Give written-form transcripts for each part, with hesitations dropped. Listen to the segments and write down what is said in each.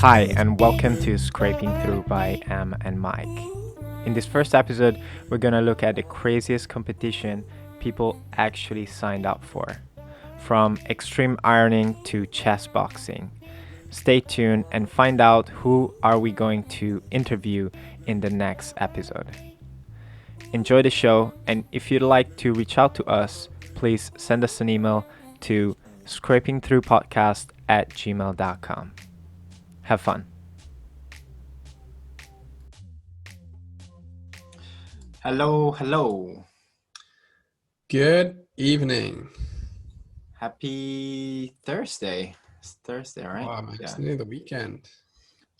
Hi, and welcome to Scraping Through by Am and Mike. In this first episode, we're gonna look at the craziest competition people actually signed up for, from extreme ironing to chess boxing. Stay tuned and find out who are we going to interview in the next episode. Enjoy the show, and if you'd like to reach out to us, please send us an email to scrapingthroughpodcast@gmail.com. Have fun. Hello. Good evening. Happy Thursday. It's Thursday, right? Wow, man, Yeah. it's nearly the weekend.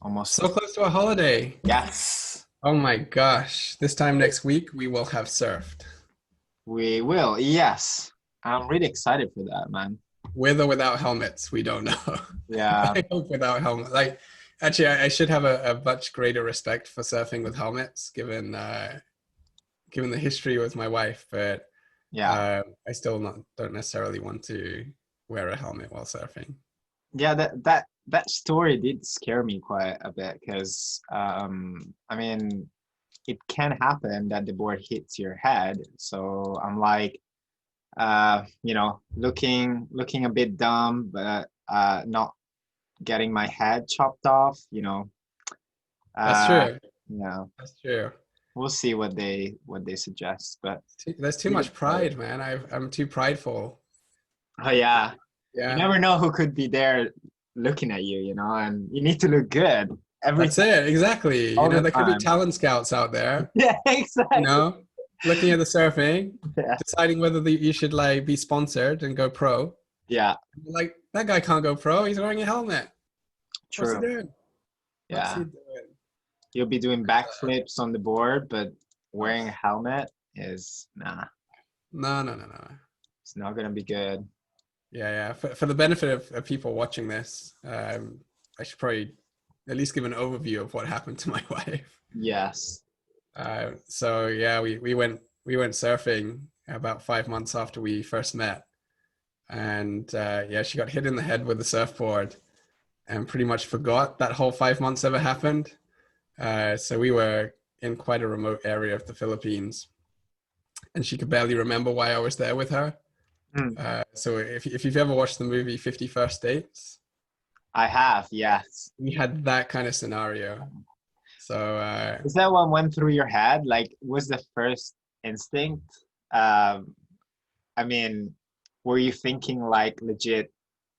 Almost. So close to a holiday. Yes. Oh my gosh. This time next week, we will have surfed. We will. Yes. I'm really excited for that, man. With or without helmets, we don't know. Yeah. I hope without helmet. Actually, I should have a much greater respect for surfing with helmets, given the history with my wife. But Yeah. I still don't necessarily want to wear a helmet while surfing. Yeah, that story did scare me quite a bit because I mean it can happen that the board hits your head. So I'm like looking a bit dumb, but not getting my head chopped off, That's Uh true. yeah. That's true. We'll see what they suggest, but There's too much pride, man. I'm too prideful. oh yeah, you Yeah. never know who could be there looking at you, and you need to look good every That's it, exactly. all the There could be time. talent scouts out there, Yeah, exactly. looking at the surfing, Yeah. deciding whether you should be sponsored and go pro. Yeah, Like, that guy can't go pro. He's wearing a helmet. What's he true. doing? What's Yeah, he doing? you'll be doing backflips on the board, but wearing a helmet is No. it's not gonna be good. Yeah. For the benefit of people watching this, I should probably at least give an overview of what happened to my wife. Yes. So yeah, we went surfing about 5 months after we first met, and yeah, she got hit in the head with the surfboard, and pretty much forgot that whole 5 months ever happened. So we were in quite a remote area of the Philippines, and she could barely remember why I was there with her. So if you've ever watched the movie 50 First Dates, I have, yes. we had that kind of scenario. So Is that what went through your head? Like, was the first instinct? Um, I mean, were you thinking like legit,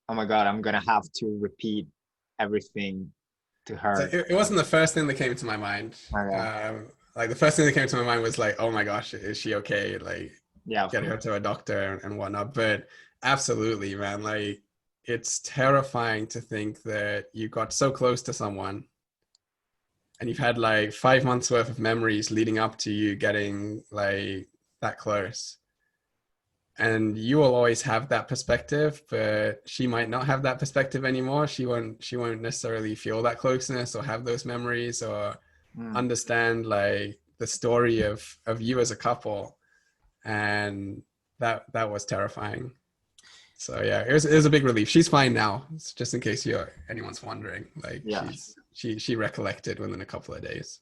oh my God, I'm gonna have to repeat everything to So her? it wasn't the first thing that came to my mind. Okay. Like the first thing that came to my mind was like, oh my gosh, is she okay? Like, Yeah, of get her course. to a doctor and whatnot. But absolutely, man, like it's terrifying to think that you got so close to someone and you've had like 5 months worth of memories leading up to you getting like that close. And you will always have that perspective, but she might not have that perspective anymore. She won't necessarily feel that closeness or have those memories or Mm. understand like the story of you as a couple. And that was terrifying. So yeah, it was a big relief. She's fine now. It's just in case anyone's wondering. Like Yeah, she recollected within a couple of days.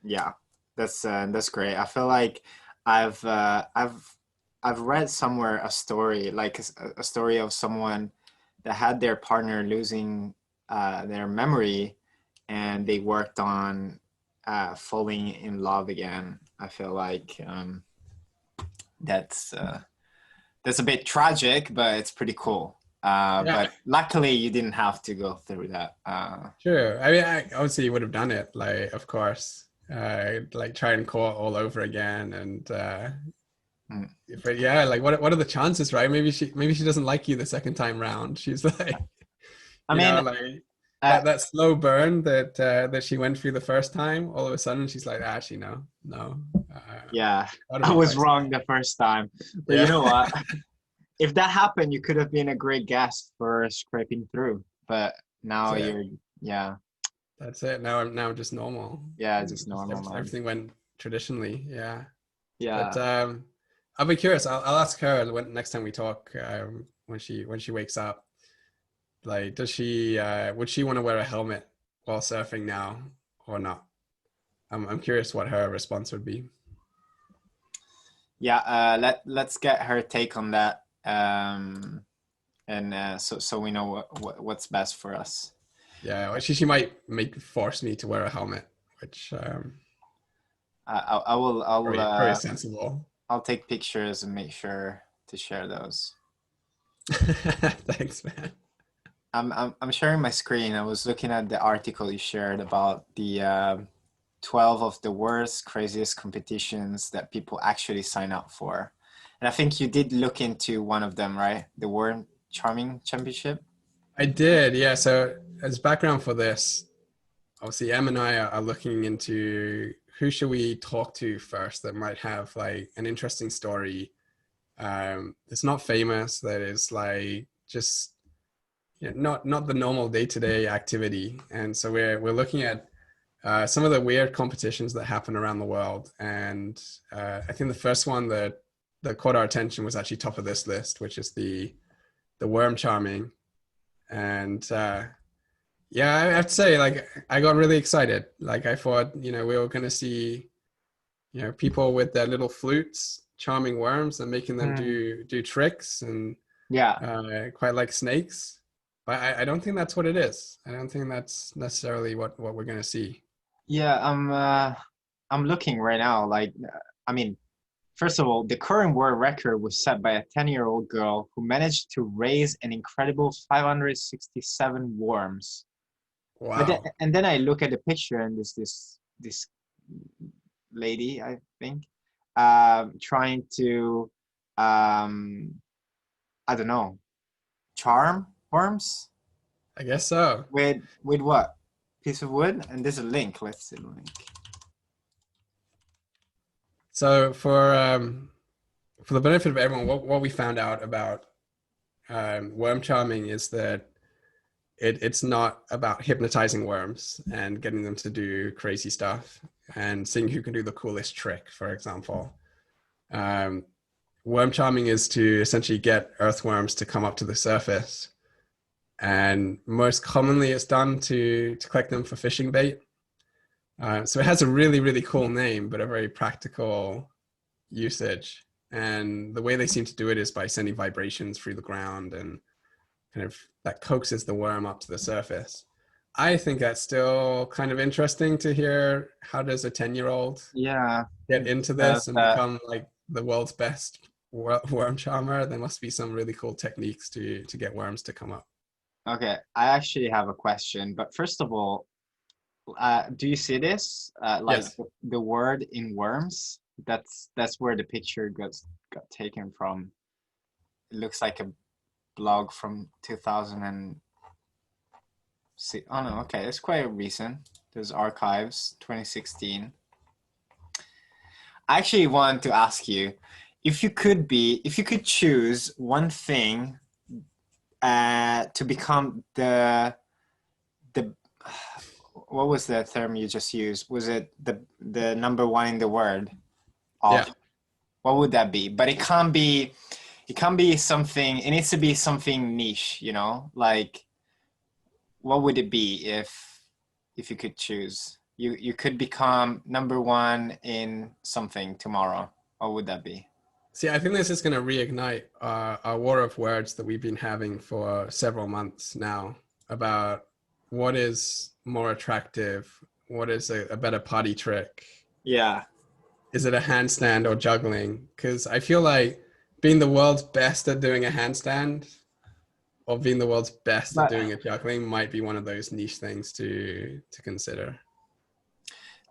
yeah, that's great. I feel like I've uh, I've I've read somewhere a story, like a story of someone that had their partner losing their memory, and they worked on falling in love again. I feel like that's that's a bit tragic, but it's pretty cool. Yeah, But luckily, you didn't have to go through that. sure. I mean, I obviously would have done it. Like, of course, like try and court all over again. And mm. but yeah, like what are the chances, right? Maybe she doesn't like you the second time round. She's like, I mean, like uh, that slow burn that she went through the first time. All of a sudden, she's like, actually, no. yeah, Gotta I be was twice. wrong the first time. But you Yeah. know what? If that happened, you could have been a great guest for scraping through. But now That's it. you're, yeah, That's it. Now I'm just normal. yeah, just normal, man. Everything went traditionally. Yeah. But Yeah. I'll be curious. I'll ask her when next time we talk, when she wakes up. Like, does she would she want to wear a helmet while surfing now or not? I'm curious what her response would be. Yeah, let's get her take on that, and so we know what's best for us. Yeah, well, she might force me to wear a helmet, which I will very sensible. I'll take pictures and make sure to share those. Thanks, man. I'm sharing my screen. I was looking at the article you shared about the 12 of the worst, craziest competitions that people actually sign up for. And I think you did look into one of them, right? The Worm Charming Championship. I did, yeah. So as background for this, obviously Em and I are looking into who should we talk to first that might have like an interesting story. It's not famous, that is like just not the normal day-to-day activity. And so we're looking at some of the weird competitions that happen around the world. And I think the first one that caught our attention was actually top of this list, which is the worm charming. And yeah, I have to say, like, I got really excited. Like, I thought, we were going to see, people with their little flutes charming worms and making them do tricks and Yeah. quite like snakes. But I don't think that's what it is. I don't think that's necessarily what we're going to see. Yeah, I'm looking right now. Like, I mean, first of all, the current world record was set by a 10-year-old girl who managed to raise an incredible 567 worms. Wow. And then I look at the picture and there's this lady, I think, trying to I don't know, charm worms I guess so. with what? Piece of wood? And there's a link. Let's see the link. So for the benefit of everyone, what we found out about worm charming is that it's not about hypnotizing worms and getting them to do crazy stuff and seeing who can do the coolest trick, for example. Um, Worm charming is to essentially get earthworms to come up to the surface. And most commonly it's done to collect them for fishing bait. So it has a really, really cool name, but a very practical usage. And the way they seem to do it is by sending vibrations through the ground and kind of that coaxes the worm up to the surface. I think that's still kind of interesting to hear. How does a 10-year-old get into this and become like the world's best worm charmer? There must be some really cool techniques to get worms to come up. Okay, I actually have a question, but first of all, do you see this? Like Yes. the word in worms? That's where the picture got taken from. It looks like a blog from 2000 and see. Oh no, okay, it's quite recent. There's archives, 2016. I actually want to ask you, if you could choose one thing to become the what was the term you just used? Was it the number one in the world? Yeah. What would that be? But it can't be something, it needs to be something niche, like what would it be if you could choose? You could become number one in something tomorrow. What would that be? See, I think this is going to reignite our war of words that we've been having for several months now about what is more attractive, what is a better party trick. Yeah. Is it a handstand or juggling? Because I feel like being the world's best at doing a handstand or being the world's best at doing a juggling might be one of those niche things to consider.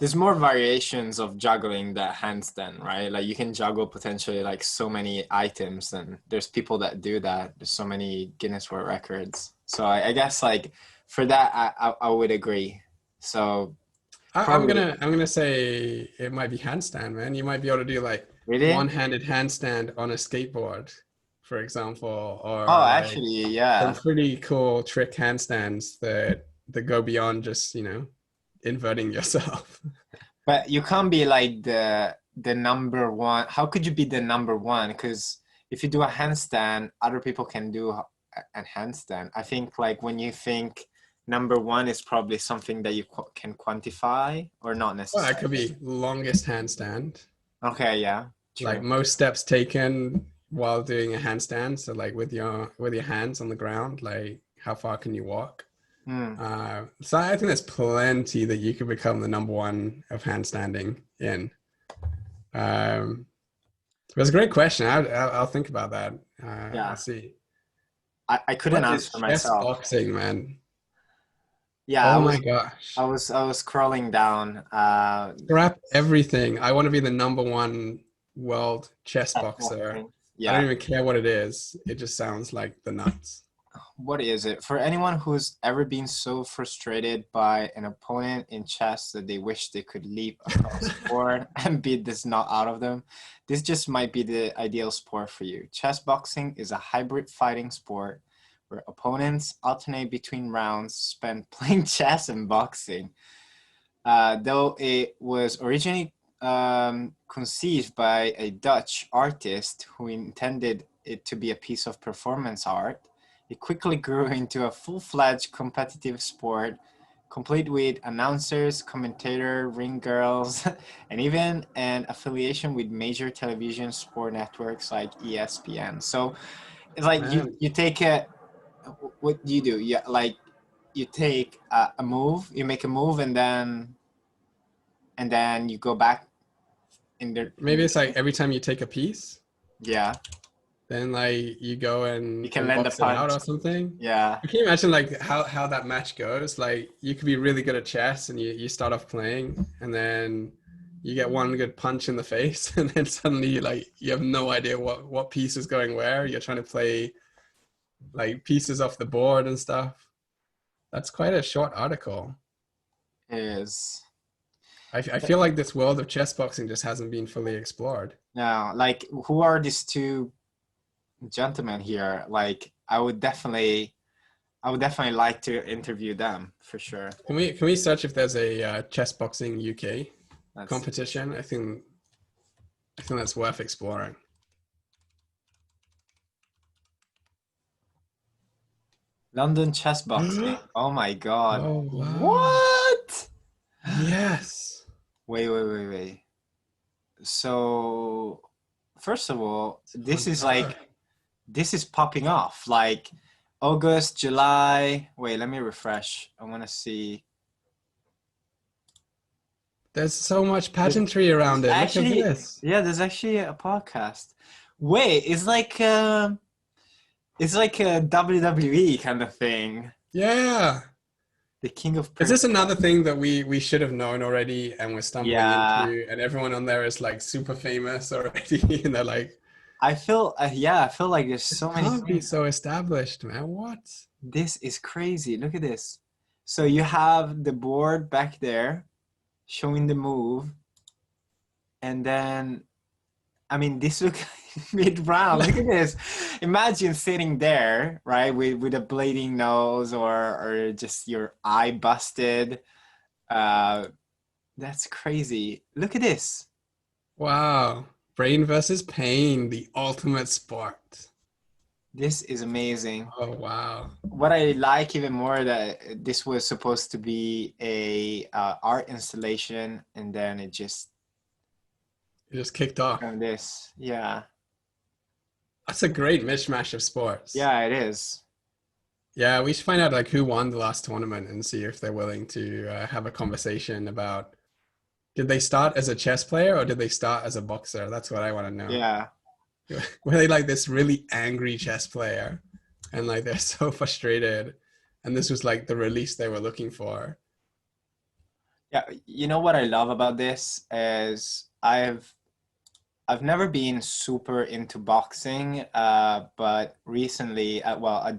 There's more variations of juggling that handstand, right? Like you can juggle potentially like so many items, and there's people that do that. There's so many Guinness World Records. So I guess like for that, I would agree. So I'm gonna say it might be handstand, man. You might be able to do like really one-handed handstand on a skateboard, for example, or like actually, some yeah. pretty cool trick handstands that go beyond just inverting yourself. But you can't be like the number one. How could you be the number one? Because if you do a handstand, other people can do a handstand. I think like when you think number one is probably something that you can quantify or not Well, it could necessarily. be longest handstand, Okay, yeah, like true. most steps taken while doing a handstand. So like with your hands on the ground, like how far can you walk? Mm. So I think there's plenty that you could become the number one of handstanding in. Um, it was a great question. I'll think about that. I'll Yeah, see. I couldn't What is answer chess myself. boxing, man? Yeah, Oh my gosh. I was scrolling down. Scrap everything. I want to be the number one world chess Chess boxer. boxing. I don't Yeah. even care what it is. It just sounds like the nuts. What is it? For anyone who's ever been so frustrated by an opponent in chess that they wish they could leap across the board and beat this knot out of them, this just might be the ideal sport for you. Chess boxing is a hybrid fighting sport where opponents alternate between rounds spent playing chess and boxing. Though it was originally conceived by a Dutch artist who intended it to be a piece of performance art, it quickly grew into a full-fledged competitive sport, complete with announcers, commentator, ring girls, and even an affiliation with major television sport networks like ESPN. So it's like Man, you take a, what do you do? Yeah, like you take a move, you make a move, and then you go back in maybe the it's like game. every time you take a piece, Yeah, then like you go you can and land a box it out punch. or something. Yeah, Can you imagine like how that match goes? Like you could be really good at chess and you start off playing and then you get one good punch in the face and then suddenly like you have no idea what piece is going where. You're trying to play like pieces off the board and stuff. That's quite a short article. it is. I feel like this world of chess boxing just hasn't been fully explored. Yeah, like who are these two gentlemen here? Like I would definitely like to interview them for sure. Can we search if there's a chess boxing UK Let's see. competition? I think that's worth exploring. London chess boxing. Oh my God. Oh wow. What? Yes. Wait. So, first of all, Unheard. this is popping off. Like August, July. Wait, let me refresh. I want to see. There's so much There's, pageantry there's around it. Look at actually, this. yeah, there's actually a podcast. Wait, it's like a WWE kind of thing. Yeah. The King of Is this Persia. another thing that we should have known already and we're stumbling Yeah, into, and everyone on there is like super famous already, and they're like, I feel like there's this so many can't be things. so established, man. What? This is crazy. Look at this. So you have the board back there showing the move, and then I mean this look mid round. Look at this. Imagine sitting there, right, with a bleeding nose or just your eye busted. Uh, that's crazy. Look at this. Wow. Brain versus pain, the ultimate sport. This is amazing. Oh wow. What I like even more that this was supposed to be a art installation, and then it just It just kicked off. became this. Yeah, That's a great mishmash of sports. yeah, it is. Yeah, we should find out like who won the last tournament and see if they're willing to have a conversation about did they start as a chess player or did they start as a boxer? That's what I want to know. Yeah, Were they like this really angry chess player and like they're so frustrated and this was like the release they were looking for? yeah. You know what I love about this is I've never been super into boxing, but recently, well,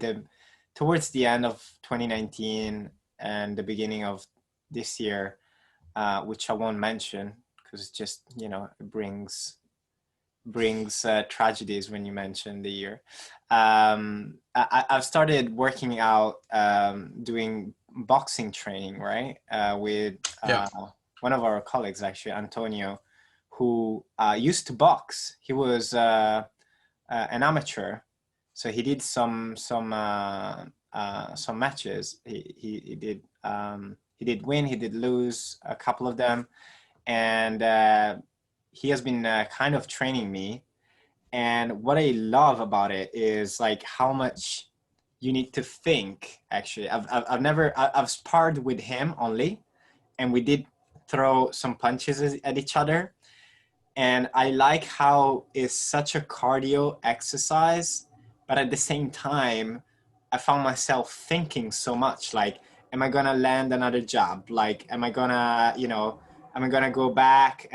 towards the end of 2019 and the beginning of this year, which I won't mention because it just it brings tragedies when you mention the year. I've started working out, doing boxing training, right, with Yeah. one of our colleagues, actually, Antonio, who used to box. He was an amateur, so he did some some matches. He did win, he did lose a couple of them, and he has been kind of training me. And what I love about it is like how much you need to think. Actually, I've sparred with him only, and we did throw some punches at each other. And I like how it's such a cardio exercise, but at the same time, I found myself thinking so much like, am I gonna land another jab? Like, am I gonna, am I gonna go back?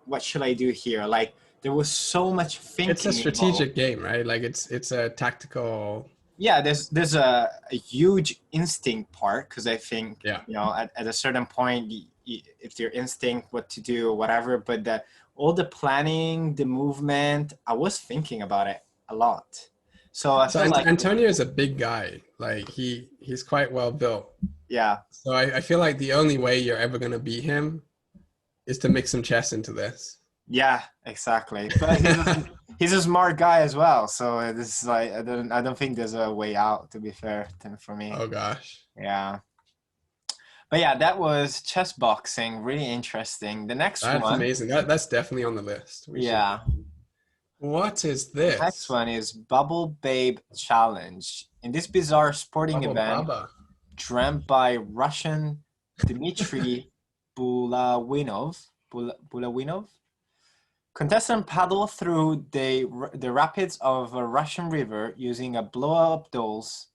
What should I do here? Like, there was so much It's a thinking involved. strategic game, right? Like it's a tactical. Yeah, there's a huge instinct part, because I think, Yeah. at a certain point, if your instinct what to do or whatever, but all the planning, the movement, I was thinking about it a lot. So I So feel like, Antonio is a big guy. Like he's quite well built. yeah, So I feel like the only way you're ever gonna beat him is to mix some chess into this. yeah, exactly. But he's a smart guy as well. So this is like, I don't think there's a way out, to be fair for me. Oh gosh. Yeah. But yeah, that was chess boxing. Really interesting. The next That's one, amazing. That's definitely on the list. We should. yeah. What is The next this? one is Bubble Babe Challenge. In this bizarre sporting Baba event, Baba. dreamt by Russian Dmitry Bulawinov, contestants paddle through the rapids of a Russian river using a blow-up dolls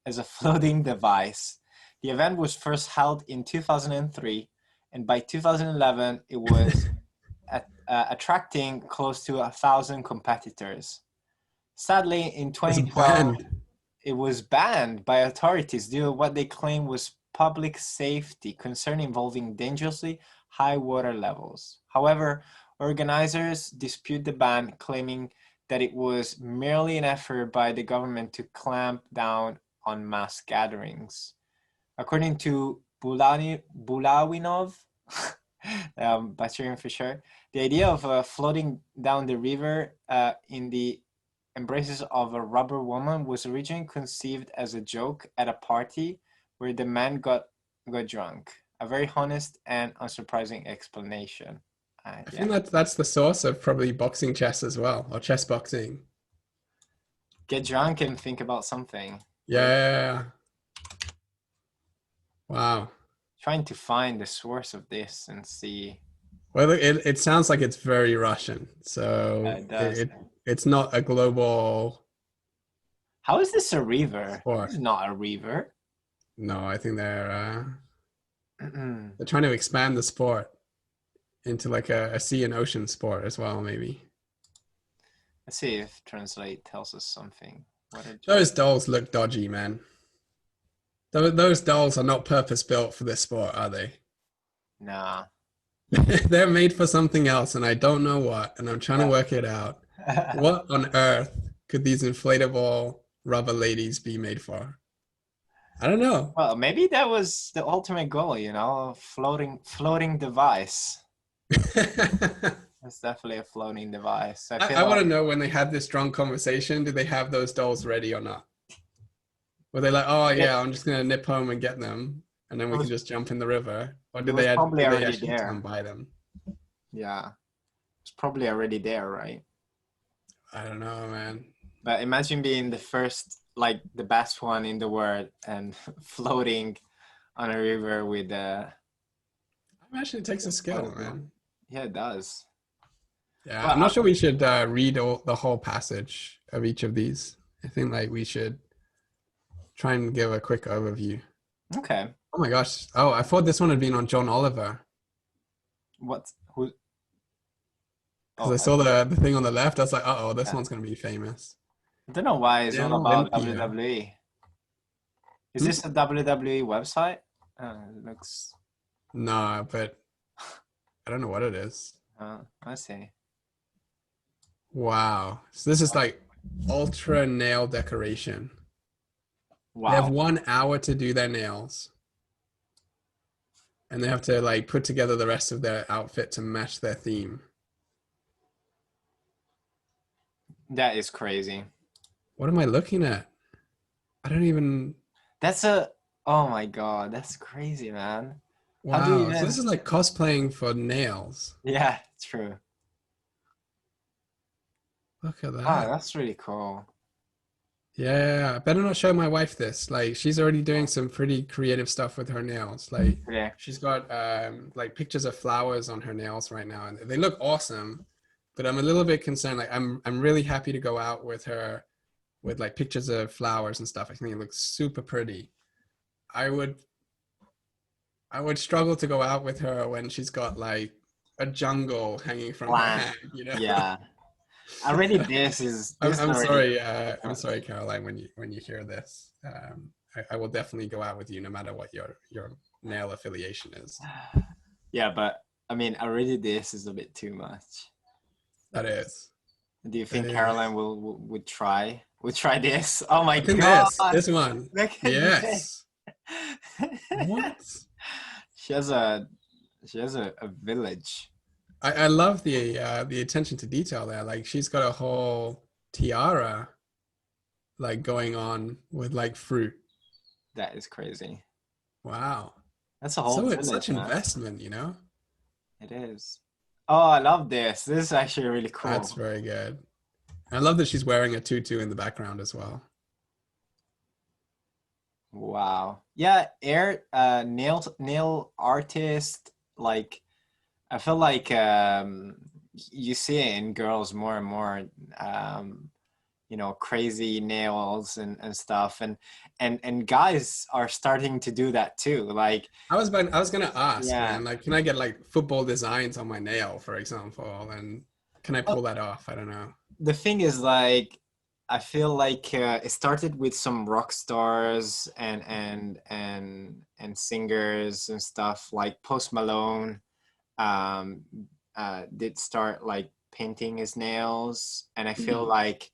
as a floating device. The event was first held in 2003, and by 2011, it was attracting close to 1,000 competitors. Sadly, in It's 2012, banned. it was banned by authorities due to what they claim was public safety concern involving dangerously high water levels. However, organizers dispute the ban, claiming that it was merely an effort by the government to clamp down on mass gatherings. According to Bulawinov, butchering for sure, the idea of floating down the river in the embraces of a rubber woman was originally conceived as a joke at a party where the man got drunk. A very honest and unsurprising explanation. I Yeah. think that's the source of probably boxing chess as well, or chess boxing. Get drunk and think about something. Yeah. Wow. Trying to find the source of this and see. Well, it sounds like it's very Russian, so It does. it's not a global How is this a river? sport. It's not a river. No, I think they're trying to expand the sport into like a sea and ocean sport as well, maybe. Let's see if Translate tells us something. Those dolls look dodgy, man. Those dolls are not purpose built for this sport, are they? Nah. They're made for something else, and I don't know what, and I'm trying to work it out. What on earth could these inflatable rubber ladies be made for? I don't know. Well, maybe that was the ultimate goal, a floating device. It's definitely a floating device. I want to know, when they had this drunk conversation, did they have those dolls ready or not? Were they like, oh yeah, I'm just gonna nip home and get them, and then we can just jump in the river? Or did they actually come buy them? Yeah, it's probably already there, right? I don't know, man. But imagine being the first, like the best one in the world, and floating on a river with I imagine it takes a skill, man. Yeah, it does. Yeah, I'm not sure we should read the whole passage of each of these. I think like we should try and give a quick overview. Okay. Oh my gosh. Oh, I thought this one had been on John Oliver. What? Who? Because I saw the thing on the left. I was like, oh, this one's going to be famous. I don't know why it's all about Olympia. WWE. Is this a WWE website? It looks... No, but I don't know what it is. I see. Wow. So this is like ultra nail decoration. Wow. They have 1 hour to do their nails. And they have to like put together the rest of their outfit to match their theme. That is crazy. What am I looking at? I don't even. That's a, oh my God, that's crazy, man. How do you Wow. So this even, is like cosplaying for nails. yeah, true. Look at Oh, that. that's really cool. Yeah, I better not show my wife this. Like she's already doing some pretty creative stuff with her nails. Like Yeah. she's got like pictures of flowers on her nails right now and they look awesome. But I'm a little bit concerned. Like I'm really happy to go out with her with like pictures of flowers and stuff. I think it looks super pretty. I would I would struggle to go out with her when she's got like a jungle hanging from her Plant. hand, you know. Yeah. Already this I'm already sorry. too I'm much. sorry, Caroline. When you hear this, I will definitely go out with you, no matter what your nail affiliation is. Yeah, but I mean, already this is a bit too much. That is. Do you That think Caroline is. would try? Would try this? Oh my Look at God! this one. Look at this! Yes. What? She has a village. I love the attention to detail there. Like she's got a whole tiara like going on with like fruit. That is crazy. Wow. That's a whole So it's village, such man. investment, you know? It is. Oh, I love this. This is actually really That's cool. very good. I love that she's wearing a tutu in the background as well. Wow. Yeah, nail artist, like I feel like you see it in girls more and more, um, crazy nails and stuff. And guys are starting to do that too. Like, I was gonna ask, yeah. man, like, can I get like football designs on my nail, for example, and can I pull that off? I don't know. The thing is, like, I feel like it started with some rock stars and singers and stuff like Post Malone um did start like painting his nails, and I feel Mhm. like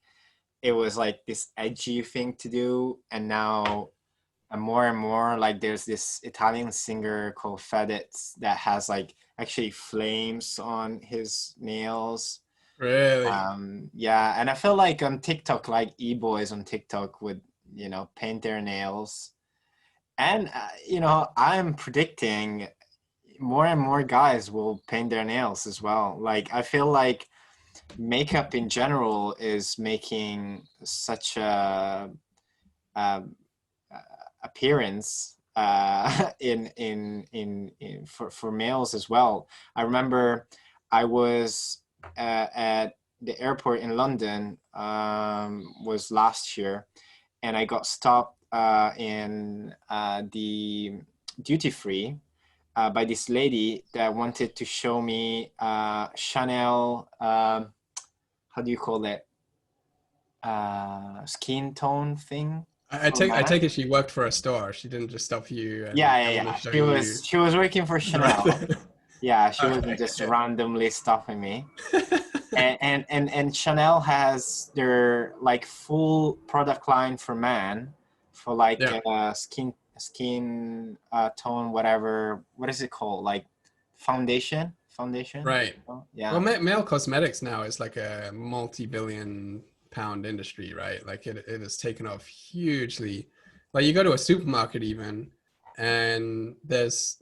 it was like this edgy thing to do, and now more and more like there's this Italian singer called Fedez that has like actually flames on his nails. Really? Yeah, and I feel like on TikTok, like e-boys on TikTok would, paint their nails. And, I'm predicting more and more guys will paint their nails as well. Like, I feel like makeup in general is making such um, appearance for males as well. I remember I was at the airport in London, was last year, and I got stopped in the duty free by this lady that wanted to show me Chanel. How do you call it? Skin tone thing for I man. take it she worked for a store. She didn't just stop you and Yeah, yeah, I want to yeah. show She you. was she was working for Chanel. Right. Yeah, she wasn't Okay. just randomly stopping me. And Chanel has their like full product line for man, for like Yeah. skin tone, whatever. What is it called? Like foundation. Right. Oh, Well, yeah. male cosmetics now is like a multi-billion-pound industry, right? Like it has taken off hugely. Like you go to a supermarket even, and there's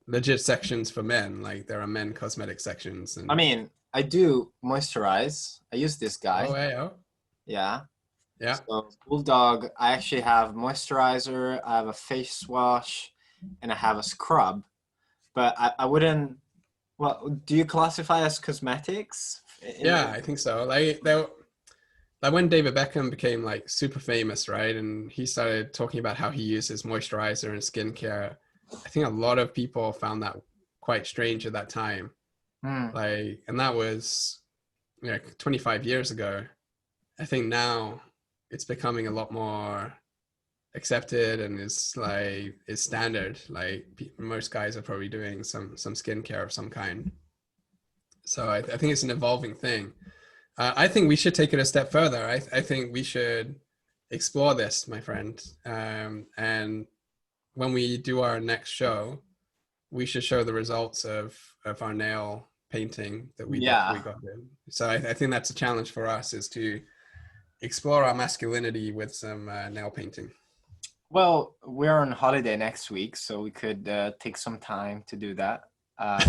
legit sections for men. Like there are men cosmetic sections, I and mean, I do moisturize. I use this oh, guy. hey, oh, Yeah. yeah, So Bulldog, I actually have moisturizer, I have a face wash, and I have a scrub. But I wouldn't. Well, do you classify as cosmetics? yeah, I think so. Like when David Beckham became like super famous, right? And he started talking about how he uses moisturizer and skincare. I think a lot of people found that quite strange at that time. Hmm. Like, and that was 25 years ago. I think now it's becoming a lot more accepted and is standard. Like most guys are probably doing some skincare of some kind. So I think it's an evolving thing. I think we should take it a step further. I think we should explore this, my friend. And when we do our next show, we should show the results of our nail painting that we Yeah. got in. So I think that's a challenge for us is to explore our masculinity with some nail painting. Well, we're on holiday next week, so we could take some time to do that. Uh,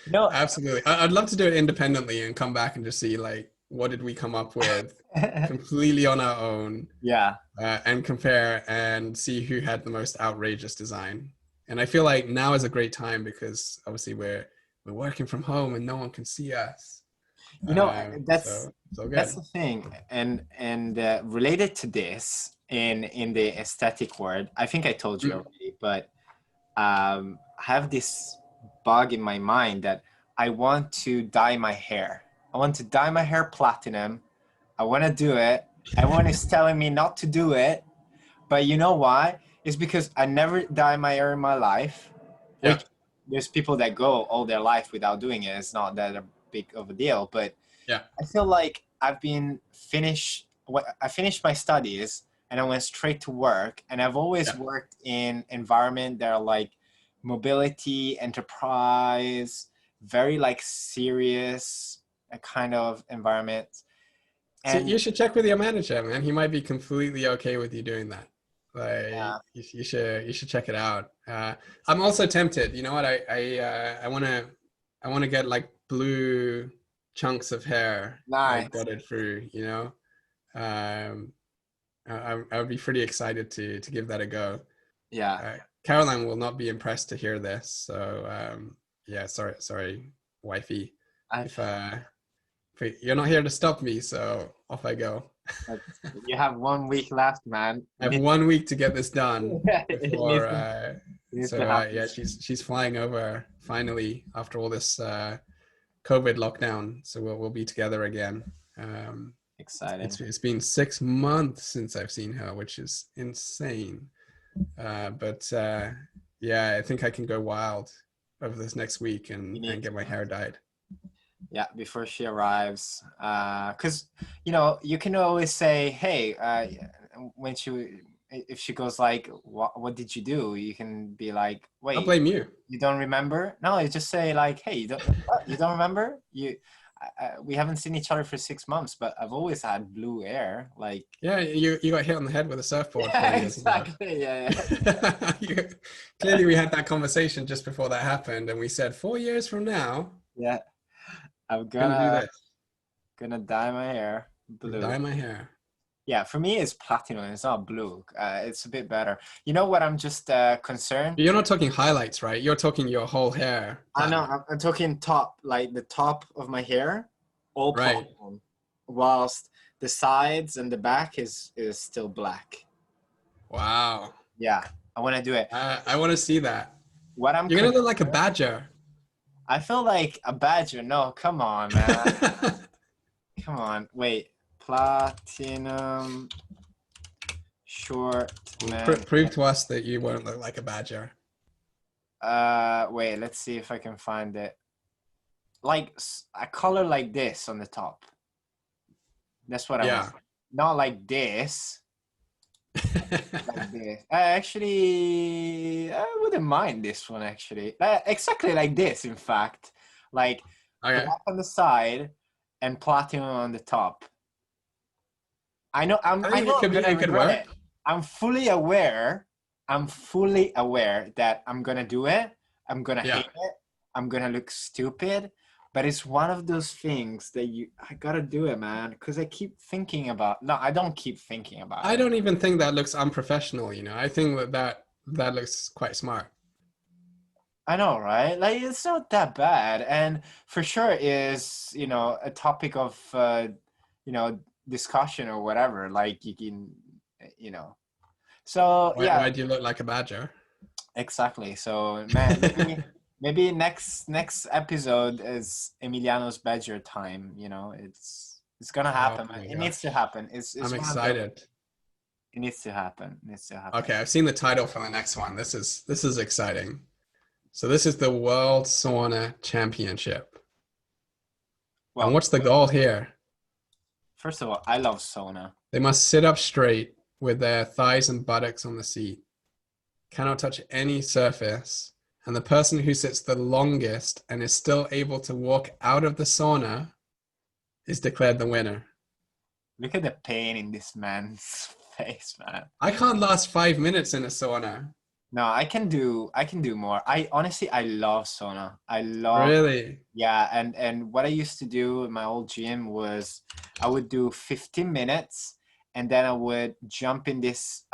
you know, Absolutely. I'd love to do it independently and come back and just see like what did we come up with completely on our own, yeah, and compare and see who had the most outrageous design. And I feel like now is a great time because obviously we're working from home and no one can see us. you know, So it's all that's good. the thing, and related to this in the aesthetic word, I think I told you Mm. already, but I have this bug in my mind that I want to dye my hair. I want to dye my hair platinum. I want to do it. Everyone is telling me not to do it, but you know why? It's because I never dye my hair in my life, Yeah, which there's people that go all their life without doing it. It's not that a big of a deal, but yeah, I feel like I finished my studies and I went straight to work, and I've always yeah. worked in environment that are like mobility, enterprise, very like serious kind of environment. So And you should check with your manager, man. He might be completely okay with you doing that. Like you should check it out. I'm also tempted. You know what? I wanna get like blue chunks of hair like nice. dotted through. Um, I would be pretty excited to give that a go. Yeah. Caroline will not be impressed to hear this. So yeah, sorry, wifey. I, If you're not here to stop me, so off I go. but you have 1 week left, man. I have 1 week to get this done It before. needs to So happen. yeah, she's flying over finally after all this COVID lockdown. So we'll be together again. Um, Exciting. it's been 6 months since I've seen her, which is insane. But yeah, I think I can go wild over this next week You and need get my to. hair dyed. Yeah, before she arrives. Because, you can always say, hey, when she, if she goes like, what did you do? You can be like, I'll wait, blame you. you don't remember? No, you just say like, hey, you don't remember? We haven't seen each other for 6 months, but I've always had blue hair. Like, Yeah, you got hit on the head with a surfboard yeah, 4 years ago. exactly. Yeah, Clearly, we had that conversation just before that happened, and we said 4 years from now, yeah. I'm gonna do this. gonna dye my hair blue. Dye my hair. Yeah, for me it's platinum. It's not blue. It's a bit better. You know what? I'm just concerned. You're not talking highlights, right? You're talking your whole hair I know. platinum, I'm talking top, like the top of my hair, all right? platinum, whilst the sides and the back is still black. Wow. Yeah, I want to do it. I want to see that. What I'm You're gonna concerned, look like a badger. I feel like a badger. No, come on, man. Come on. Wait, platinum short man. Prove to us that you won't look like a badger. Wait, let's see if I can find it. Like a color like this on the top. That's what I want. Yeah. Not like this. Like this. Actually, I wouldn't mind this one actually. Exactly like this, in fact. Like Okay. black on the side and platinum on the top. I know. I I think know. I'm gonna it could regret work. it. I'm fully aware. I'm fully aware that I'm gonna do it. I'm gonna Yeah. hate it. I'm gonna look stupid. But it's one of those things that I gotta do it, man. Because I keep thinking about. No, I don't keep thinking about I it. don't even think that looks unprofessional. I think that looks quite smart. I know, right? Like it's not that bad, and for sure is a topic of you know discussion or whatever. Like you can, you know. So yeah, Why do you look like a badger? exactly. So man, maybe next episode is Emiliano's Badger time. It's gonna Oh happen, man. my It needs to gosh. happen. It's I'm one of those. excited. It needs to happen. It needs to happen. Okay, I've seen the title for the next one. This is exciting. So this is the World Sauna Championship. And Well, what's the goal here? first of all, I love sauna. They must sit up straight with their thighs and buttocks on the seat, cannot touch any surface, and the person who sits the longest and is still able to walk out of the sauna is declared the winner. Look at the pain in this man's face, man. I can't last 5 minutes in a sauna. No, I can do more. I love sauna. I love Really? Yeah, and what I used to do in my old gym was I would do 15 minutes and then I would jump in this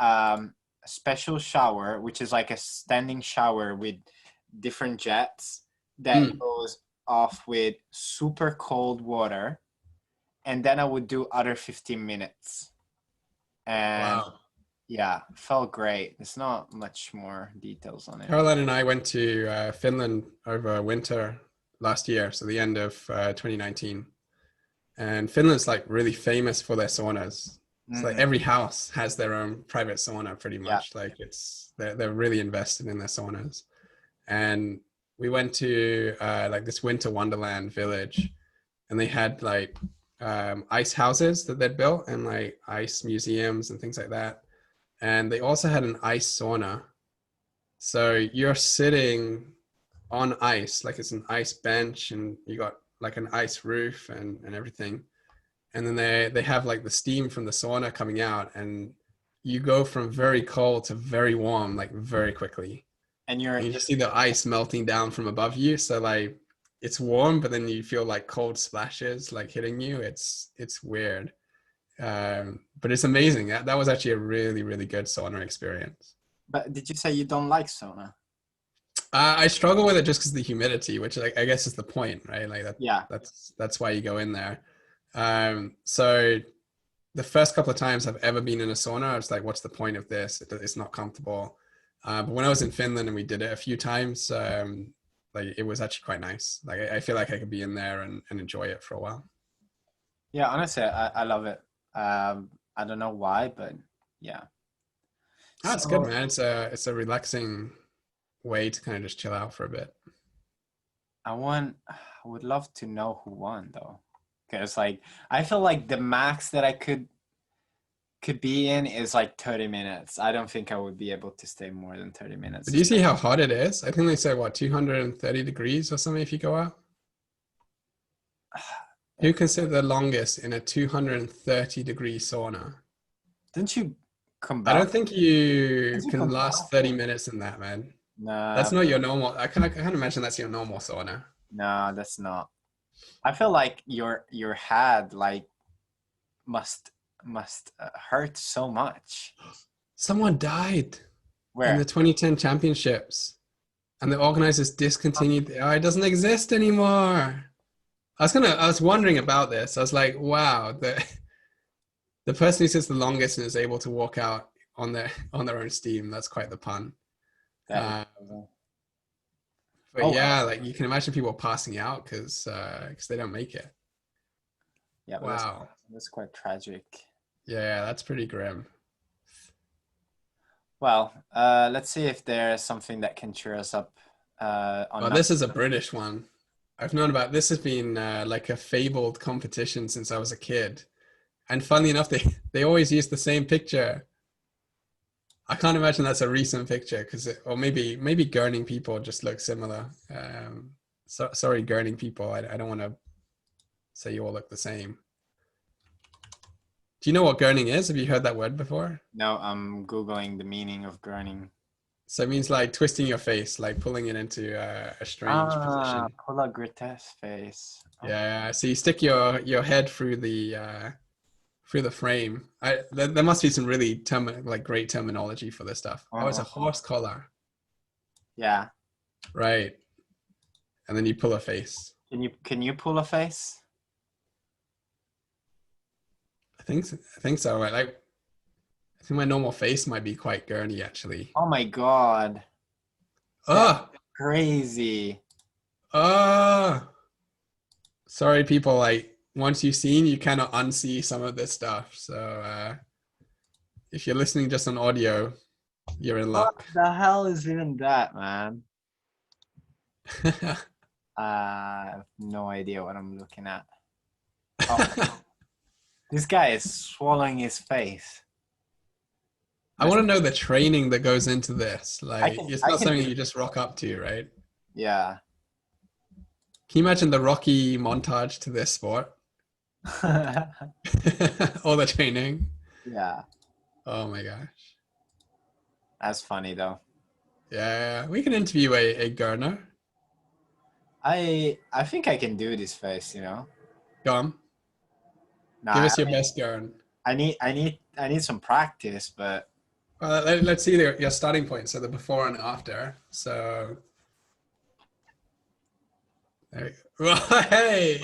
special shower, which is like a standing shower with different jets that Mm. goes off with super cold water, and then I would do other 15 minutes. And Wow. yeah, felt great. There's not much more details on it. Caroline and I went to Finland over winter last year, so the end of 2019. And Finland's like really famous for their saunas. It's like Mm-mm. every house has their own private sauna, pretty Yeah. much. Like they're really invested in their saunas. And we went to like this winter wonderland village, and they had like ice houses that they'd built and like ice museums and things like that. And they also had an ice sauna. So you're sitting on ice, like it's an ice bench, and you got like an ice roof and everything. And then they have like the steam from the sauna coming out, and you go from very cold to very warm like very quickly. And And you're you just see the ice melting down from above you. So like it's warm, but then you feel like cold splashes like hitting you. It's weird. But it's amazing. That was actually a really, really good sauna experience. But did you say you don't like sauna? I struggle with it just because of the humidity, which I guess is the point, right? Like Yeah. that's why you go in there. So the first couple of times I've ever been in a sauna, I was like, what's the point of this? It's not comfortable. But when I was in Finland and we did it a few times, like it was actually quite nice. Like I feel like I could be in there and enjoy it for a while. Yeah, honestly, I love it. I don't know why, but yeah. That's good, So man. It's a relaxing way to kind of just chill out for a bit. I would love to know who won though. Because like I feel like the max that I could be in is like 30 minutes. I don't think I would be able to stay more than 30 minutes. But do you see how hot it is? I think they say what 230 degrees or something if you go out. Who can sit the longest in a 230-degree sauna? Didn't you come I back? don't think you Didn't you can come last back? 30 minutes in that, man. Nah, That's not your normal. I can't imagine that's your normal sauna. no, that's not. I feel like your head like must must hurt so much. Someone died in the Where? 2010 championships, and the organizers discontinued. It doesn't exist anymore. I was wondering about this. I was like, wow, the person who sits the longest and is able to walk out on their own steam. That's quite the pun. That is. Uh, but Oh well. yeah, like you can imagine people passing out because they don't make it. Yeah, but Wow. that's quite tragic. Yeah, that's pretty grim. Well, let's see if there's something that can cheer us up. On Well, not. this is a British one. I've known about this has been like a fabled competition since I was a kid. And funnily enough, they always use the same picture. I can't imagine that's a recent picture or maybe Gurning people just look similar. Sorry, Gurning people. I don't want to say you all look the same. Do you know what gurning is? Have you heard that word before? No, I'm googling the meaning of gurning. So it means like twisting your face, like pulling it into a strange Ah, position. pull a grotesque face. Okay. Yeah. So you stick your head through the frame. There must be some really great terminology for this stuff. Oh, it's a Uh-huh. horse collar, Yeah. right? And then you pull a face. Can you pull a face? I think so. Right? Like I think my normal face might be quite gurney actually. Oh my God. That's Oh, crazy. oh. Sorry, people. Like once you've seen, you cannot unsee some of this stuff. So if you're listening just on audio, you're in What luck. the hell is even that, man? I have no idea what I'm looking at. Oh, this guy is swallowing his face. I want to know the training that goes into this. Like, it's I not can something do. you just rock up to, right? Yeah. Can you imagine the Rocky montage to this sport? All the training. Yeah. Oh my gosh. That's funny though. Yeah, we can interview a Gurner. I think I can do this face, you know. Go on, give Nah, us your best Gurn. I need some practice, but Let's see your starting point. So the before and after. So there you go. Well, hey,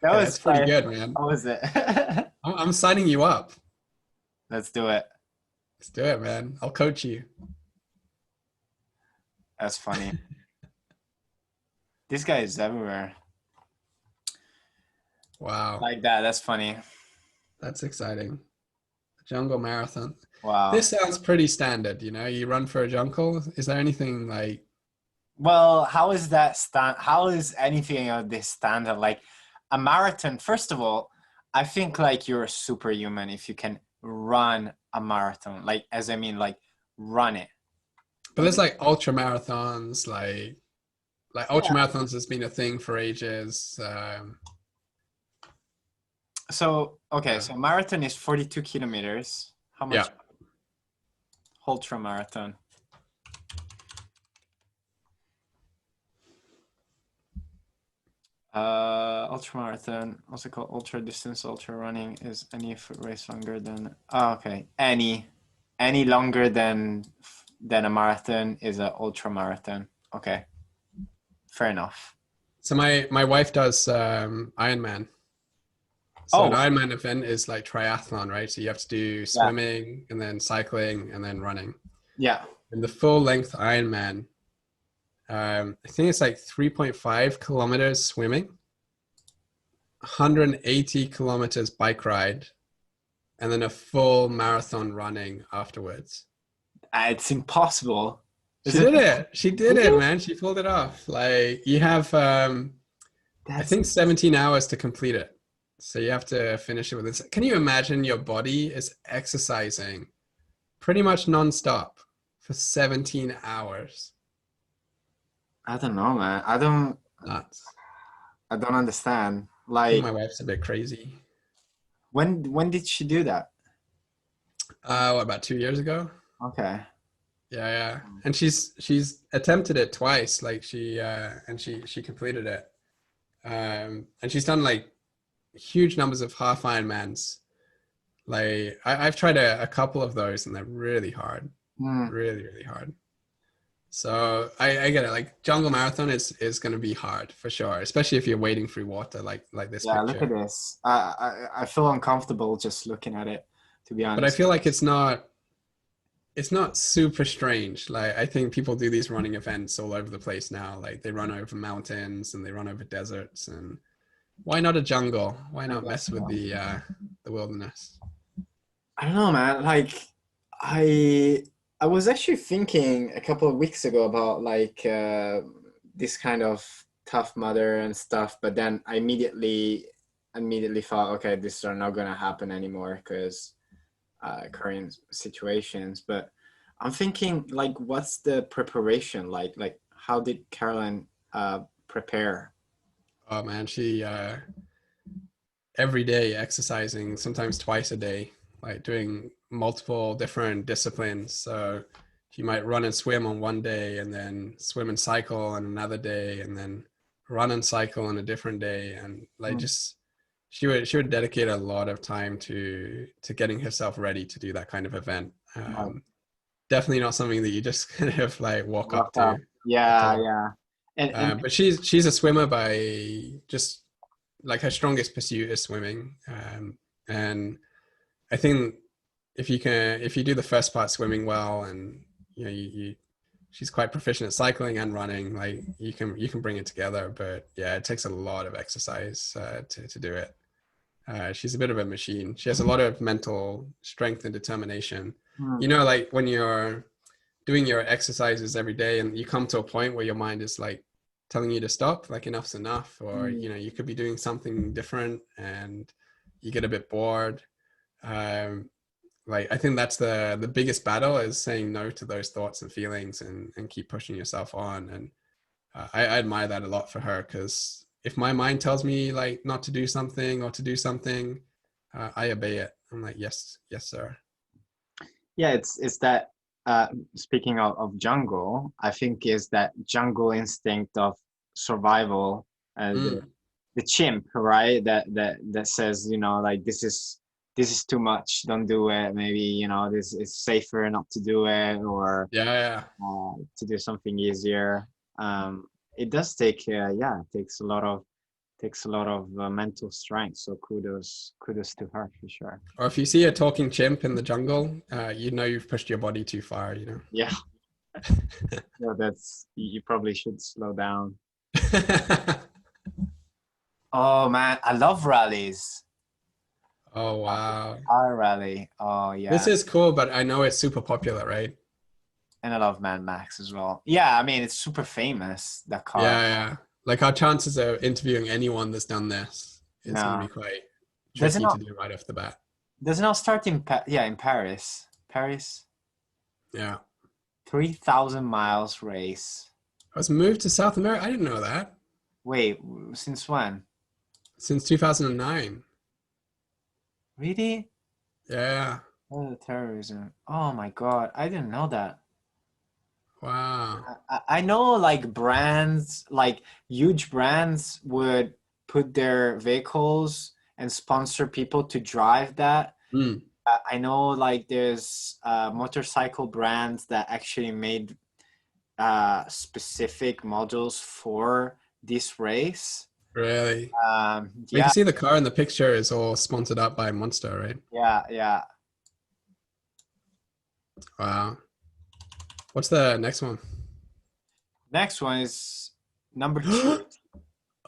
that okay, was that's pretty quite. good, man. How was it? I'm signing you up. Let's do it. Let's do it, man. I'll coach you. That's funny. This guy is everywhere. Wow, Like that. That's funny. that's exciting. Jungle marathon. Wow. This sounds pretty standard, you know. You run for a jungle. Is there anything like? Well, how is that stand? How is anything of this standard? Like a marathon. First of all, I think like you're a superhuman if you can run a marathon. Like as I mean, like run it. But there's like ultra marathons, like ultra Yeah. marathons has been a thing for ages. So okay, Yeah. so marathon is 42 kilometers. How Yeah. much ultra marathon? Ultra marathon, also called ultra distance ultra running, is any foot race longer than okay. Any longer than a marathon is an ultra marathon. Okay. Fair enough. So my wife does Ironman. So an Oh, Ironman event is like triathlon, right? So you have to do yeah. swimming and then cycling and then running. Yeah. And the full length Ironman, I think it's like 3.5 kilometers swimming, 180 kilometers bike ride, and then a full marathon running afterwards. It's impossible. She Is it? did it. She did it, man. She pulled it off. Like you have, I That's think 17 hours to complete it. So you have to finish it with this. Can you imagine your body is exercising pretty much nonstop for 17 hours? I don't know, man. Nuts. I don't understand. I think Like my wife's a bit crazy. when did she do that? What, about 2 years ago? Okay. Yeah, yeah. And she's attempted it twice. Like she completed it. And she's done like huge numbers of half Ironmans. Like I've tried a couple of those and they're really hard, Hmm. really, really hard. So I get it. Like jungle marathon is going to be hard for sure, especially if you're wading through water like this Yeah, look at picture. this. I feel uncomfortable just looking at it, to be But I honest. feel like it's not super strange. Like I think people do these running events all over the place now. Like they run over mountains and they run over deserts, and why not a jungle? Why I not guess mess with so. the wilderness? I don't know, man. Like I I was actually thinking a couple of weeks ago about like this kind of tough mother and stuff, but then I immediately thought, okay, this are not gonna happen anymore because current situations. But I'm thinking, like, what's the preparation like? Like, how did Caroline prepare? Oh man, she every day exercising, sometimes twice a day, like doing multiple different disciplines. So she might run and swim on one day and then swim and cycle on another day and then run and cycle on a different day. And like Hmm. just she would dedicate a lot of time to getting herself ready to do that kind of event. Like, Definitely not something that you just kind of like walk up rock to up. at Yeah, all. yeah. And But she's a swimmer by just like her strongest pursuit is swimming, and I think if you do the first part swimming well, and she's quite proficient at cycling and running, like you can bring it together. But yeah, it takes a lot of exercise to do it. She's a bit of a machine. She has a lot of mental strength and determination. hmm, Like when you're doing your exercises every day and you come to a point where your mind is like telling you to stop, like enough's enough, or hmm, you could be doing something different and you get a bit bored. um like I think that's the biggest battle, is saying no to those thoughts and feelings and keep pushing yourself on. And I admire that a lot for her, because if my mind tells me like not to do something or to do something, I obey it. I'm like, yes, yes sir. Yeah, it's that speaking of jungle, I think is that jungle instinct of survival, Mm. the chimp, right? That says, like this is too much, don't do it. Maybe, this is safer not to do it, or Yeah, yeah. to do something easier. It does take, yeah, it takes a lot of mental strength. So kudos to her for sure. Or if you see a talking chimp in the jungle, you know you've pushed your body too far, you know. Yeah, yeah, that's you probably should slow down. Oh man, I love rallies. Oh, wow. Car rally. Oh This yeah. is cool, but I know it's super popular, right? And I love Mad Max as well. Yeah, I mean it's super famous, that car. Yeah, yeah. Like our chances of interviewing anyone that's done this is going to be No. quite Does it tricky to not do right off the bat. does it not start in in Paris? Paris. Yeah. 3,000 miles race. I was moved to South America. I didn't know that. Wait, since when? Since 2009. Really? Yeah. Oh, the terrorism. Oh my God, I didn't know that. Wow. I know like brands, like huge brands would put their vehicles and sponsor people to drive that. Mm. I know like there's motorcycle brands that actually made specific models for this race. Really? We can Yeah, see the car in the picture is all sponsored up by Monster, right? yeah. Wow. What's the next one? Next one is number two.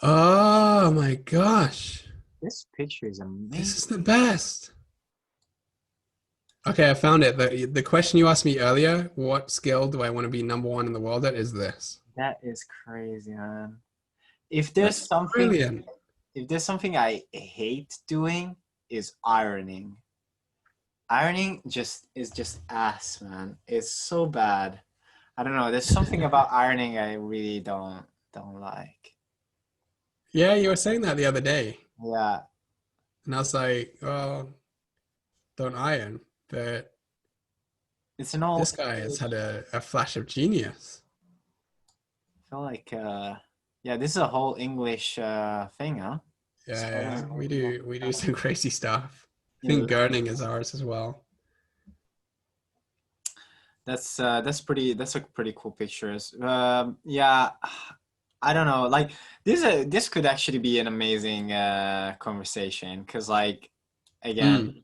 Oh my gosh. This picture is This amazing. is the best. Okay, I found it. The question you asked me earlier, what skill do I want to be number one in the world at, is this. That is crazy, man. If there's That's something, brilliant. if there's something I hate doing, is ironing. Ironing is just ass, man. It's so bad. I don't know. There's something about ironing I really don't like. Yeah, you were saying that the other day. Yeah, And I was like, oh, don't iron. But it's an old. this guy has had a flash of genius. I feel like yeah, this is a whole English thing, huh? Yeah, yeah. So, We do some crazy stuff. I yeah, think Gurning is ours as well. that's pretty. That's a pretty cool pictures. Yeah, I don't know. Like this could actually be an amazing conversation because, like, again,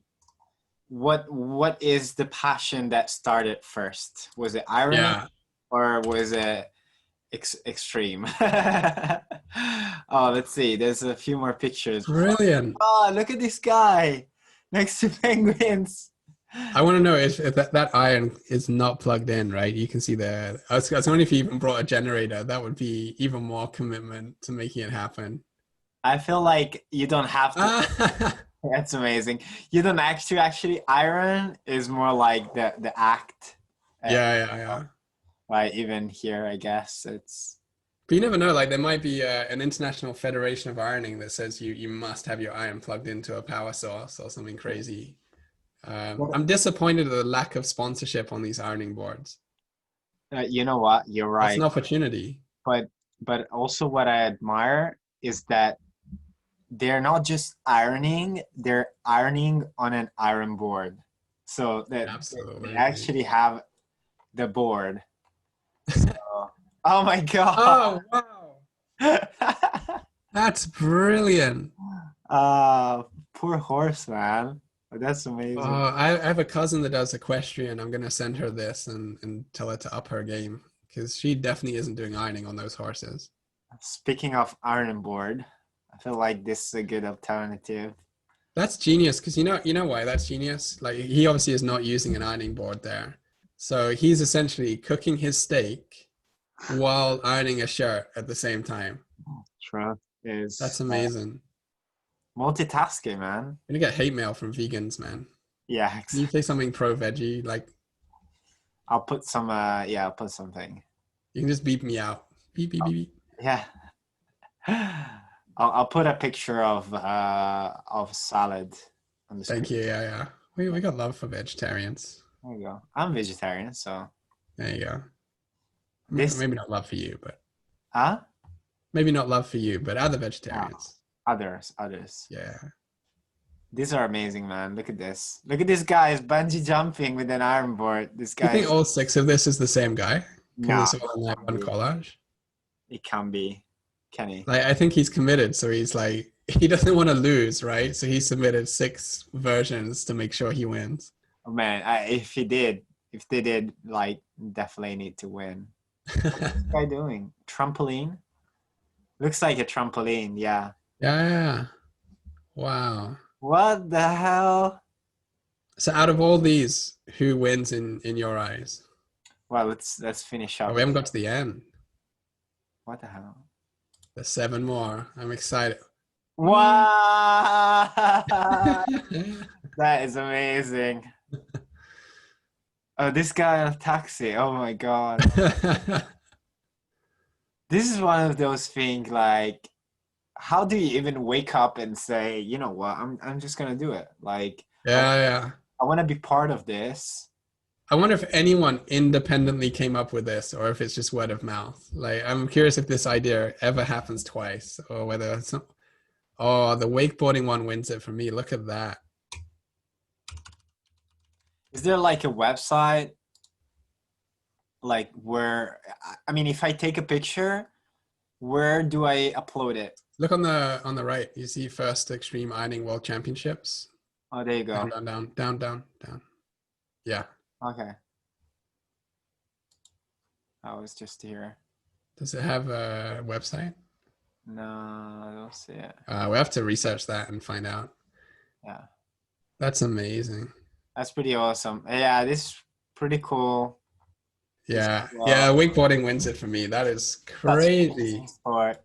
Mm, what is the passion that started first? Was it irony yeah. or was it extreme? Oh, let's see. There's a few more pictures. Brilliant. Oh, look at this guy next to penguins. I want to know if that iron is not plugged in, right? You can see the. I was wondering if you even brought a generator. That would be even more commitment to making it happen. I feel like you don't have to. Ah, That's amazing. You don't actually iron is more like the act. Uh, yeah, yeah, yeah. right, even here, I guess it's. But you never know. Like there might be an international federation of ironing that says you must have your iron plugged into a power source or something crazy. I'm disappointed at the lack of sponsorship on these ironing boards. You know what? You're That's right. an opportunity. But also what I admire is that they're not just ironing; they're ironing on an iron board, so that they Absolutely. actually have the board. So, oh my god! Oh, wow. That's brilliant. Poor horse, man. That's amazing. I have a cousin that does equestrian. I'm gonna send her this and tell her to up her game because she definitely isn't doing ironing on those horses. Speaking of iron board, I feel like this is a good alternative. That's genius because you know why that's genius? Like he obviously is not using an ironing board there. So he's essentially cooking his steak while ironing a shirt at the same time. True That's is amazing. multitasking, man. Gonna get hate mail from vegans, man. Yeah, Can you say something pro veggie? Like I'll put some. Yeah, I'll put something. you can just beep me out. Beep beep beep beep. Yeah, I'll put a picture of salad on the screen. Thank you. Yeah, yeah. We got love for vegetarians. There you go. I'm vegetarian, so There you go. this. Maybe not love for you, but Huh? maybe not love for you, but other No, vegetarians. others. Yeah. These are amazing, man. Look at this. Look at this guy is bungee jumping with an iron board. This Do you guy think is all 6 of this is the same guy? Because no. it's all in that one collage. It can be. Can he? Like, I think he's committed, so he's like, he doesn't want to lose, right? So he submitted 6 versions to make sure he wins. Oh man, if they did, like, definitely need to win. What's this guy doing? Trampoline? Looks like a trampoline, yeah. Yeah. Wow. What the hell? So out of all these, who wins in your eyes? Well, let's finish Oh, up. we haven't got to the end. What the hell? There's 7 more. I'm excited. Wow! That is amazing. Oh, this guy in a taxi. Oh my god. This is one of those things, like, how do you even wake up and say, you know what, I'm just gonna do it. Like, Yeah. I want to be part of this. I wonder if anyone independently came up with this or if it's just word of mouth. Like, I'm curious if this idea ever happens twice or whether it's not. Oh, the wakeboarding one wins it for me. Look at that. Is there like a website, like, where, I mean, if I take a picture, where do I upload it? Look on the right. You see first Extreme Ironing World Championships. Oh, there you go. Down. Yeah. Okay. I was just here. Does it have a website? No, I don't see it. We have to research that and find out. Yeah. That's amazing. That's pretty awesome. Yeah, this is pretty cool. Yeah. Yeah, wakeboarding wins it for me. That is crazy. Sport.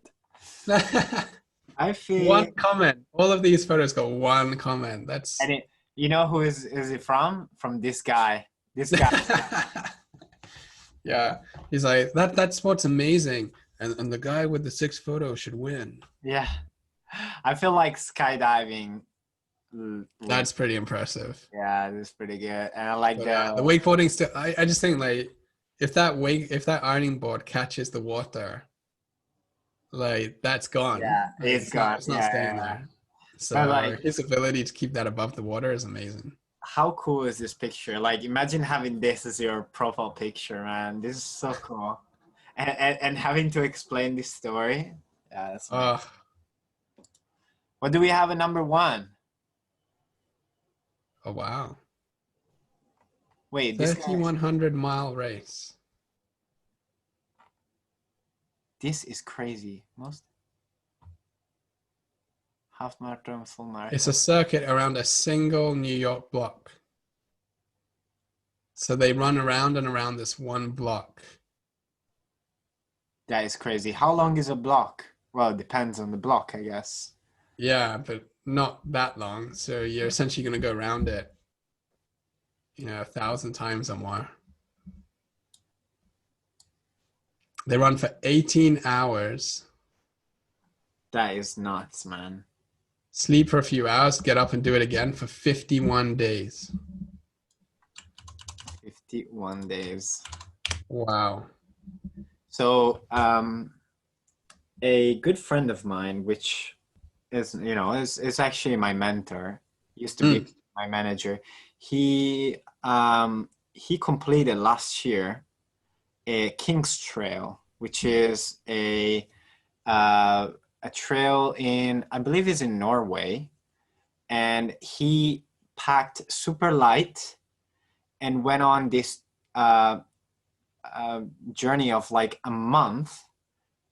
I feel One comment. All of these photos got one comment. That's and you know who is it from? From this guy. This guy. Yeah. He's like, that's what's amazing. And the guy with the 6 photos should win. Yeah. I feel like skydiving. That's pretty impressive. Yeah, this is pretty good. And I like The wakeboarding still, I just think, like, if that ironing board catches the water, like, that's gone. Yeah, Like, it's gone. It's not Yeah, staying yeah. there. So But, like, his ability to keep that above the water is amazing. how cool is this picture? Like, imagine having this as your profile picture, man. This is so cool. And having to explain this story. Yeah, that's amazing. What do we have at number 1? Oh, wow. Wait, this guy, 3,100-mile race. this is crazy. Most half marathon, full marathon. It's a circuit around a single New York block. So they run around and around this one block. That is crazy. How long is a block? Well, it depends on the block, I guess. Yeah, but not that long. So you're essentially going to go around it, 1,000 times or more. They run for 18 hours. That is nuts, man. Sleep for a few hours, get up and do it again for 51 days. 51 days. Wow. So, a good friend of mine, which is actually my mentor, used to be my manager. He completed last year a King's Trail, which is a trail in, I believe it's in Norway, and he packed super light and went on this journey of like a month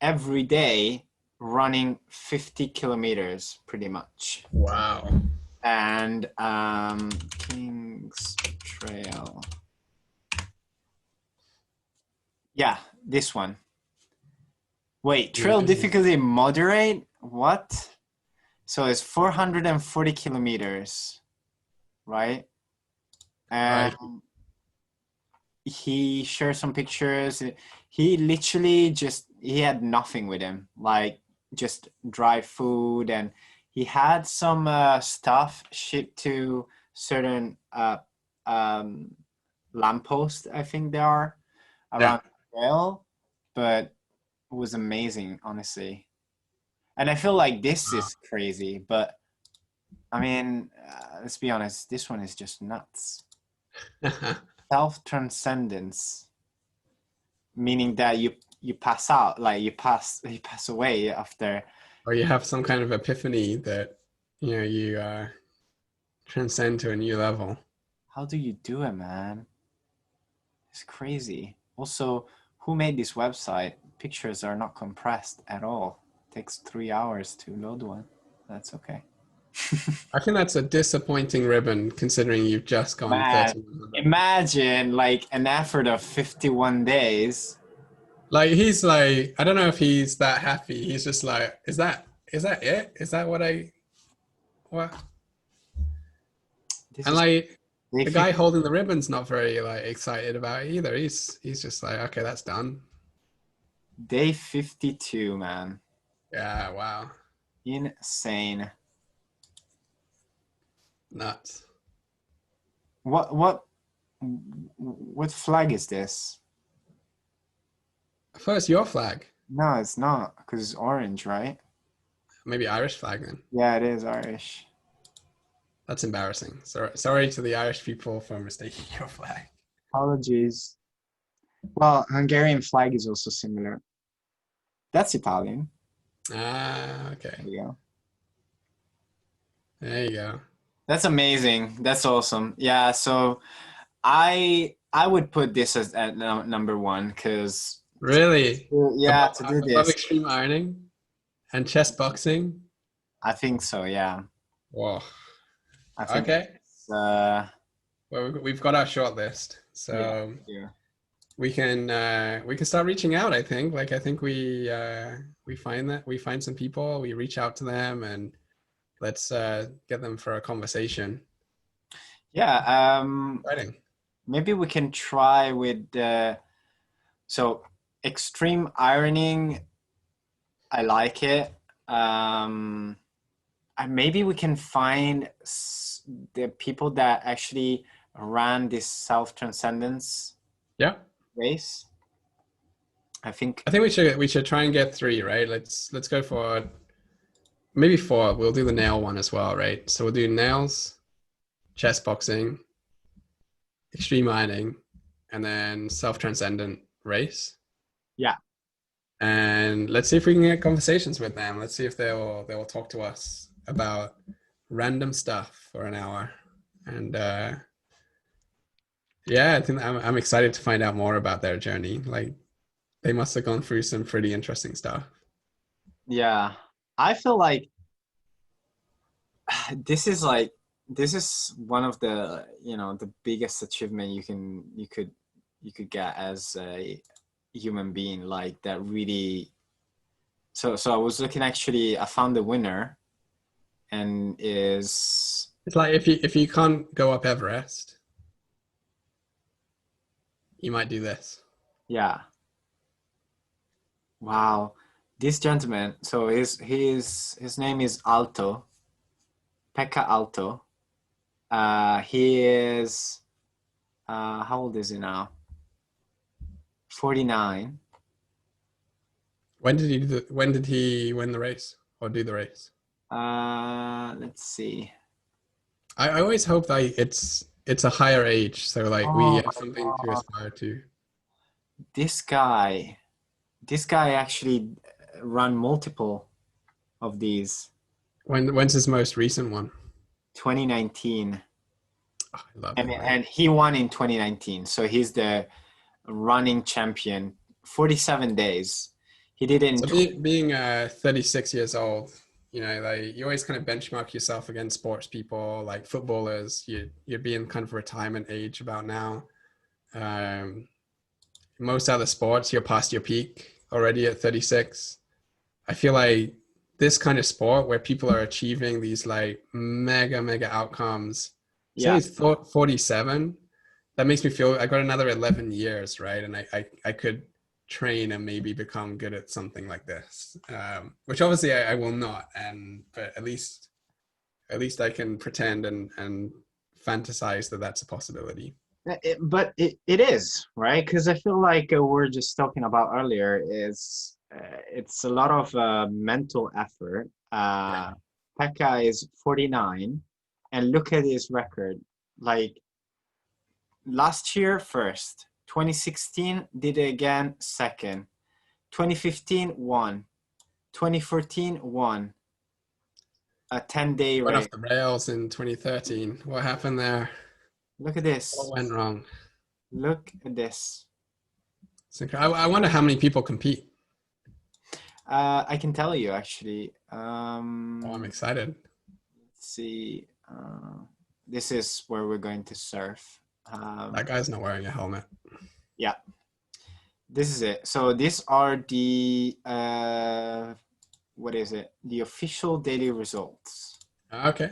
every day, running 50 kilometers pretty much. Wow. And King's Trail. Yeah, this one. Wait, trail difficulty moderate? What? So it's 440 kilometers, right? And he shared some pictures. He literally he had nothing with him, like just dry food, and he had some stuff shipped to certain lampposts, I think they are, Yeah. around the trail, but it was amazing, honestly. And I feel like this Wow. is crazy, but I mean, let's be honest, this one is just nuts. Self-transcendence, meaning that you pass out, like you pass away after. Or you have some kind of epiphany that, you transcend to a new level. How do you do it, man? It's crazy. Also, who made this website? Pictures are not compressed at all. It takes 3 hours to load one. That's okay. I think that's a disappointing ribbon considering you've just gone Man, 3100. imagine like an effort of 51 days. Like he's like, I don't know if he's that happy. He's just like, is that it? Is that what? This And is like day the guy 50, holding the ribbon's not very like excited about it either. He's just like, okay, that's done. day 52, man. Yeah, wow. Insane. Nuts. What flag is this? First your flag. No, it's not, because it's orange, right? Maybe Irish flag then. Yeah, it is Irish. That's embarrassing. Sorry to the Irish people for mistaking your flag. Apologies. Well, Hungarian flag is also similar. That's Italian. Ah, There okay. you go. There you go. That's amazing. That's awesome. Yeah, so I would put this as at number one because Really? yeah, to do Above this, extreme ironing and chess boxing? I think so. Yeah, Whoa. I think Okay. it's, Well, we've got our short list, yeah, so yeah, we can start reaching out. I think. Like I think we find some people, we reach out to them, and let's get them for a conversation. yeah. Exciting. Maybe we can try with so extreme ironing. I like it. And maybe we can find the people that actually ran this self-transcendence Yeah. race. I think, I think we should try and get 3, right? Let's go for maybe 4. We'll do the nail one as well, right? So we'll do nails, chess boxing, extreme ironing, and then self-transcendent race. yeah, And let's see if we can get conversations with them. Let's see if they will talk to us about random stuff for an hour. And yeah, I think I'm excited to find out more about their journey. Like they must have gone through some pretty interesting stuff. yeah. I feel like this is like this is one of the the biggest achievement you could get as a human being, like that really. So I was looking, actually I found the winner, and is It's like if you can't go up Everest, you might do this. yeah, wow, this gentleman. So his name is Pekka Alto. He is how old is he now? 49. When did he win the race or do the race? Let's see. I always hope that it's a higher age, so like we Oh have my something to God. aspire to. This guy, actually run multiple of these. When's his most recent one? 2019, Oh, I love and it, man. he won in 2019. So he's the running champion. 47 days. He did it in So being 36 years old, like you always kind of benchmark yourself against sports people, like footballers. You'd be in kind of retirement age about now. Um, Most other sports, you're past your peak already at 36. I feel like this kind of sport where people are achieving these like mega outcomes. Say Yeah, it's 47. That makes me feel I got another 11 years, right? And I could train and maybe become good at something like this, which obviously I will not. But at least I can pretend and fantasize that that's a possibility. But it is, right? Because I feel like we're just talking about earlier is it's a lot of mental effort. Pekka is 49, and look at his record. Like last year, first. 2016, did it again, second. 2015, won. 2014, won. A 10-day Went race. off the rails in 2013. What happened there? Look at this. What went wrong? Look at this. I wonder how many people compete. I can tell you actually. Oh, I'm excited. Let's see. This is where we're going to surf. That guy's not wearing a helmet. Yeah, this is it. So these are the what is it? The official daily results. Okay.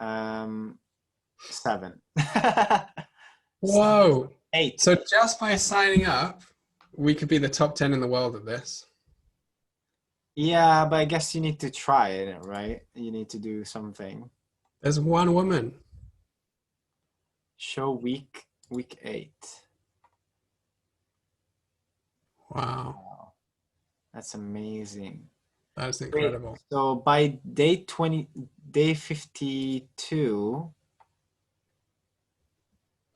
7. Whoa. 8. So just by signing up, we could be the top 10 in the world at this. Yeah, but I guess you need to try it, right? You need to do something. There's one woman. Show week 8. Wow. That's amazing. That is incredible. So by day 52.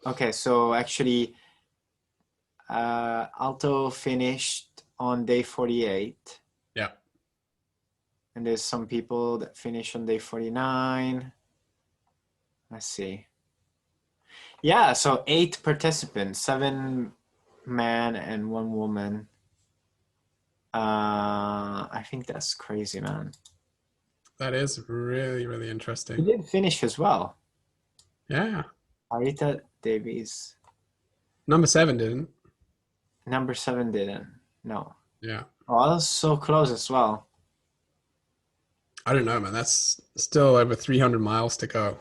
Okay, so actually, Alto finished on day 48. Yeah. And there's some people that finish on day 49. Let's see. Yeah, so 8 participants, 7 men and 1 woman. I think that's crazy, man. That is really, really He interesting. did finish as well. Yeah. Arita Davies. Number 7 didn't. Number 7 didn't. No. Yeah. Oh, that was so close as well. I don't know, man. That's still over 300 miles to go.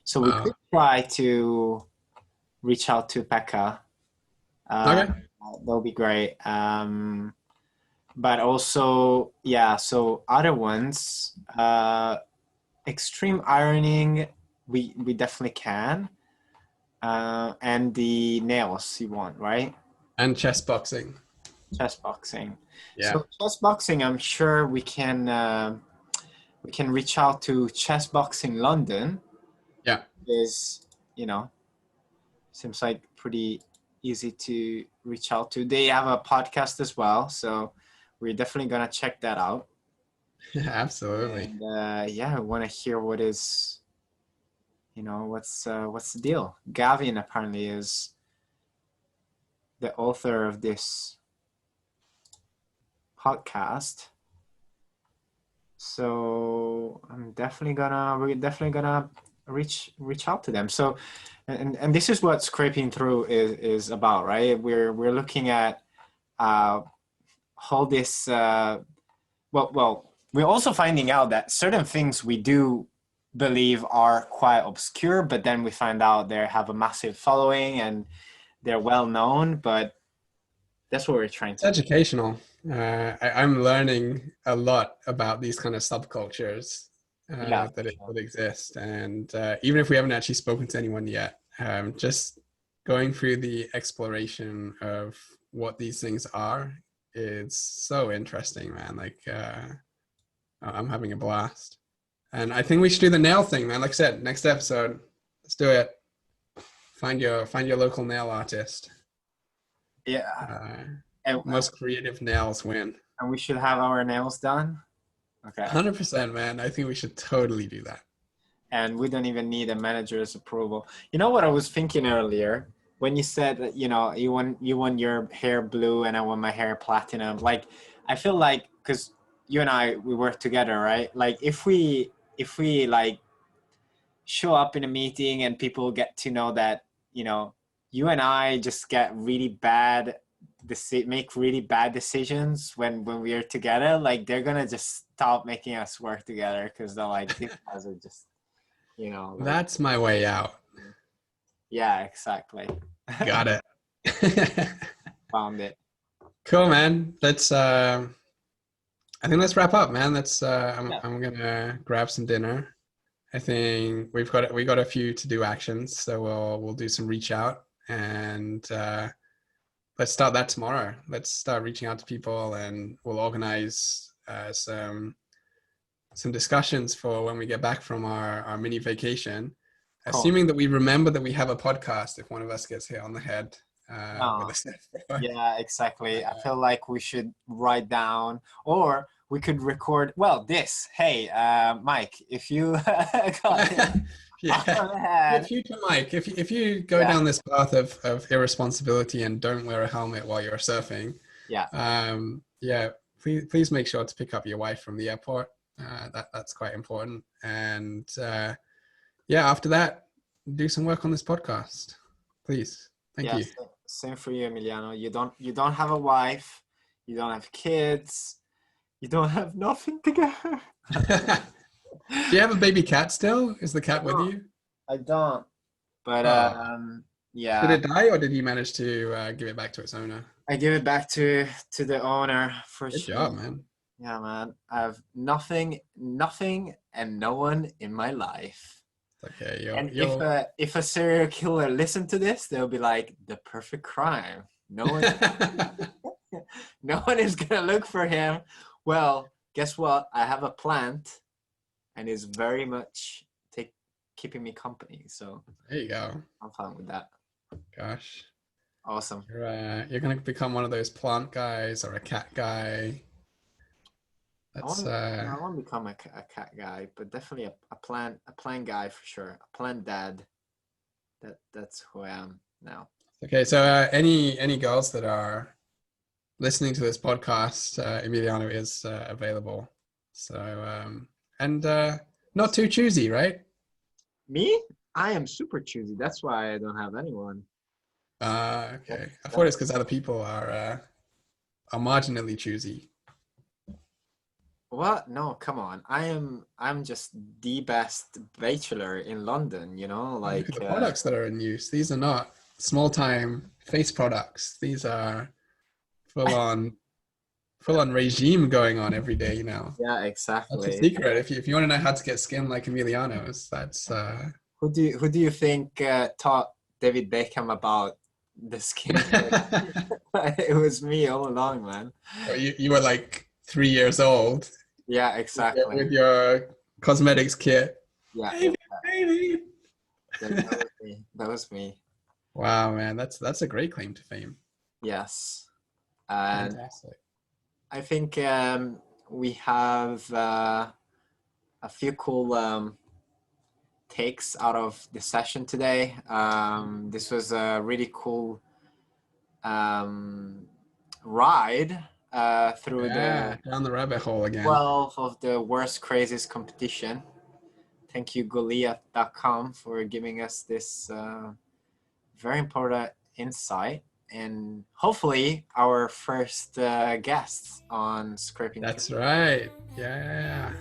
So we could try to reach out to Pekka. Okay. That'll be great. But also, yeah, so other ones, extreme ironing, we definitely can. And the nails you want, right? And chess boxing. Chess boxing. Yeah. So chess boxing, I'm sure we can reach out to Chess Boxing London. Yeah. Is, seems like pretty easy to reach out to. They have a podcast as well, so we're definitely gonna check that out. Absolutely. And yeah, I want to hear what is, what's the deal. Gavin apparently is the author of this podcast, so we're definitely gonna reach out to them. So, and this is what Scraping Through is about, right? We're looking at all this. Well, we're also finding out that certain things we do believe are quite obscure, but then we find out they have a massive following and they're well known. But that's what we're trying to. It's educational. I'm learning a lot about these kind of subcultures that exist, and even if we haven't actually spoken to anyone yet, just going through the exploration of what these things are is so interesting, man. Like I'm having a blast, and I think we should do the nail thing, man. Like I said, next episode, let's do it. Find your local nail artist. Yeah. Most creative nails win. And we should have our nails done. Okay. 100%, man. I think we should totally do that. And we don't even need a manager's approval. You know what I was thinking earlier when you said that, you want your hair blue and I want my hair platinum. Like, I feel like, because you and I, we work together, right? Like, if we like show up in a meeting and people get to know that, you and I just get really bad, make really bad decisions when we are together, like they're gonna just stop making us work together because they're like, these guys are just, like, that's my way out. Yeah, exactly. Got it. Found it. Cool, man. Let's I think let's wrap up, man. I'm gonna grab some dinner I think we got a few to do actions, so we'll do some reach out, and let's start that tomorrow. Let's start reaching out to people, and we'll organize some discussions for when we get back from our mini vacation. Cool. Assuming that we remember that we have a podcast if one of us gets hit on the head with a surfboard. Yeah, exactly. I feel like we should write down, or we could record. Well, this. Hey, Mike, if you got hit on the Yeah. head, Future Mike, if you go down this path of irresponsibility and don't wear a helmet while you're surfing, please make sure to pick up your wife from the airport. That's quite important. And after that, do some work on this podcast, please. Thank you. Same for you, Emiliano. You don't have a wife, you don't have kids, you don't have nothing together. Do you have a baby cat still? Is the cat with you? I don't. But Did it die, or did you manage to give it back to its owner? I give it back to the owner for Good sure. job, man. Yeah, man. I have nothing, and no one in my life. Okay, if a serial killer listened to this, they'll be like, the perfect crime. No one is gonna look for him. Well, guess what? I have a plant, and it's very much keeping me company. So there you go. I'm fine with that. Gosh, awesome. You're gonna become one of those plant guys or a cat guy. I want to become a cat guy, but definitely a plant guy for sure. A plant dad. That's who I am now. Okay, so any girls that are listening to this podcast, Emiliano is available. So and not too choosy, right? Me? I am super choosy. That's why I don't have anyone. Okay. I thought it's because other people are marginally choosy. What? No, come on. I'm just the best bachelor in London, like look at the products that are in use. These are not small time face products. These are full on regime going on every day now. Yeah, exactly. That's a secret. If you want to know how to get skin like Emiliano's, that's who do you think taught David Beckham about the skin? It was me all along, man. Oh, you were like 3 years old. Yeah, exactly. With your cosmetics kit. Yeah. Baby. That was me. Wow, man, that's a great claim to fame. Yes. And fantastic. I think we have a few cool takes out of the session today. This was a really cool ride through down the rabbit hole again. 12 of the worst, craziest competition. Thank you, Goliath.com, for giving us this very important insight, and hopefully our first guests on Scraping. That's right. Yeah.